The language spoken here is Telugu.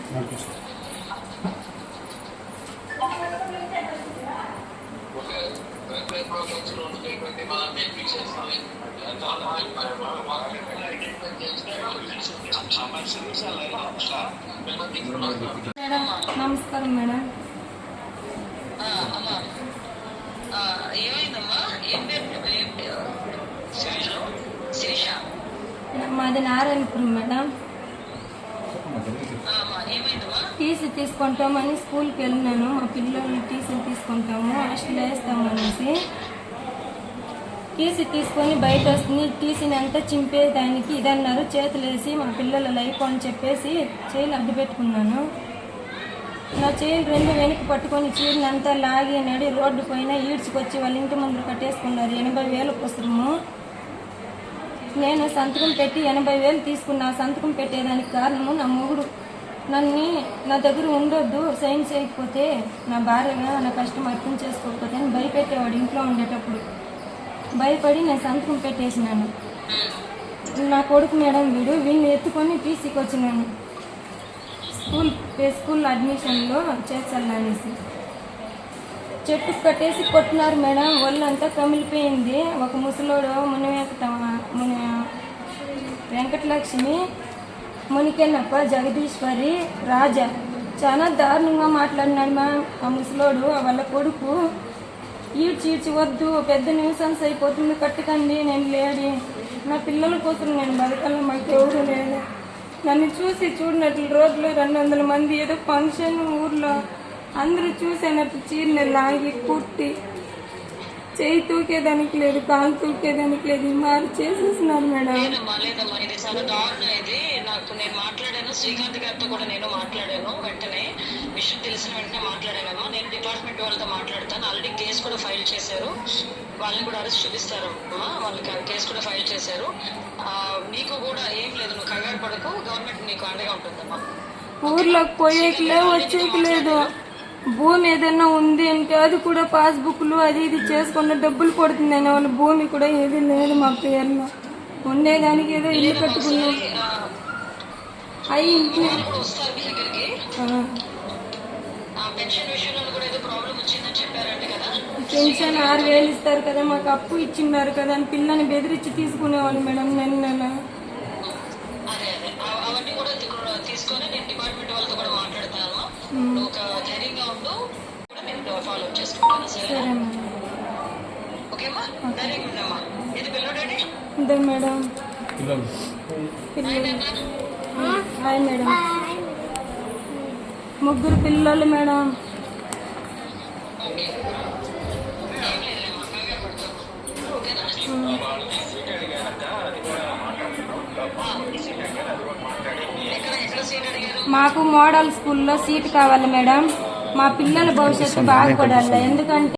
మేడం నమస్కారం మేడం. మాది నారాయణపురం మేడం. టీసీ తీసుకుంటామని స్కూల్కి వెళ్ళినాను. మా పిల్లల్ని టీసీ తీసుకుంటాము, హాస్టల్ వేస్తామనేసి టీసీ తీసుకొని బయట వస్తుంది. టీసీని అంతా చింపేదానికి ఇదన్నారు. చేతులు వేసి మా పిల్లల లైఫ్ అని చెప్పేసి చేయిలు అడ్డు పెట్టుకున్నాను. నా చేయిలు రెండు వెనక్కి పట్టుకొని చీరని అంతా లాగి నడి రోడ్డు పైన ఈడ్చుకొచ్చి వాళ్ళ ఇంటి ముందు కట్టేసుకున్నారు. 80,000 పుస్తకము. నేను సంతకం పెట్టి 80,000 తీసుకున్నా. సంతకం పెట్టేదానికి కారణము నా మొగుడు నన్ను నా దగ్గర ఉండొద్దు, సైన్ చేయకపోతే నా భార్యగా నా కష్టం అర్థం చేసుకోకపోతే అని భయపెట్టేవాడు. ఇంట్లో ఉండేటప్పుడు భయపడి నేను సంతకం పెట్టేసినాను. నా కొడుకు మేడం వీడిని ఎత్తుకొని టీసీకి వచ్చినాను. స్కూల్ అడ్మిషన్లో చేర్చాలనేసి చెట్టు కట్టేసి కొట్టినారు మేడం. ఒళ్ళంతా కమిలిపోయింది. ఒక ముసలోడు ముని వెంకటలక్ష్మి, మునికెన్నప్ప, జగదీశ్వరి, రాజా చాలా దారుణంగా మాట్లాడినాడు మ్యామ్. ఆ ముసలోడు వాళ్ళ కొడుకు ఈడ్చి వద్దు, పెద్ద న్యూసెన్స్ అయిపోతుంది, కట్టకండి, నేను లేడి, నా పిల్లల కోసం నేను బతకాలి, మాకు ఎవరు లేదు. నన్ను చూసి చూడనట్లు రోడ్లో 200 మంది ఏదో ఫంక్షన్ ఊర్లో అందరూ చూసేనట్టు చీరని లాగి కుట్టి చేయి తూకేదానికి లేదు, కాలు తూకేదానికి లేదు, మారి చేసేస్తున్నారు మేడం. ఇది చాలా దారుణం. ఇది నేను మాట్లాడాను, శ్రీకాంత్ గారితో కూడా నేను మాట్లాడాను. వెంటనే విషయం తెలిసిన వెంటనే మాట్లాడానమ్మా. నేను డిపార్ట్మెంట్ వాళ్ళతో మాట్లాడతాను. ఆల్రెడీ కేసు కూడా ఫైల్ చేశారు. వాళ్ళని కూడా అరెస్ట్ చూపిస్తారు అమ్మా. వాళ్ళకి కేసు కూడా ఫైల్ చేశారు. నీకు కూడా ఏం లేదు, నువ్వు కంగారు పడకు, గవర్నమెంట్ నీకు అండగా ఉంటుందమ్మా. ఊర్లోకి పోయేకి వచ్చేకి లేదు. భూమి ఏదైనా ఉంది అంటే అది కూడా పాస్బుక్లు అది ఇది చేసుకున్న డబ్బులు పడుతుందని వాళ్ళ భూమి కూడా ఏది లేదు మా పేరులో. ఉండేదానికి ఏదో ఇల్లు కట్టుకున్నాం. అవి ఇంట్లో పెన్షన్ 6,000 ఇస్తారు కదా, మాకు అప్పు ఇచ్చిన్నారు కదా అని పిల్లని బెదిరించి తీసుకునేవాళ్ళు మేడం. నెల తీసుకొని నేను డిపార్ట్మెంట్ వాళ్ళతో కూడా మాట్లాడతాను. ఒక ధైర్యంగా ఉండు, ఫాలో అప్ చేసుకుంటాను. సరే ఓకేమ్మా, ధైర్యంగా ఉండమ్మా. ఇది పిల్లడండి మేడం. Hi madam. 3 పిల్లలు మేడం. మాకు మోడల్ స్కూల్లో సీట్ కావాలి మేడం. మా పిల్లల భవిష్యత్తు బాగుపడాలి. ఎందుకంటే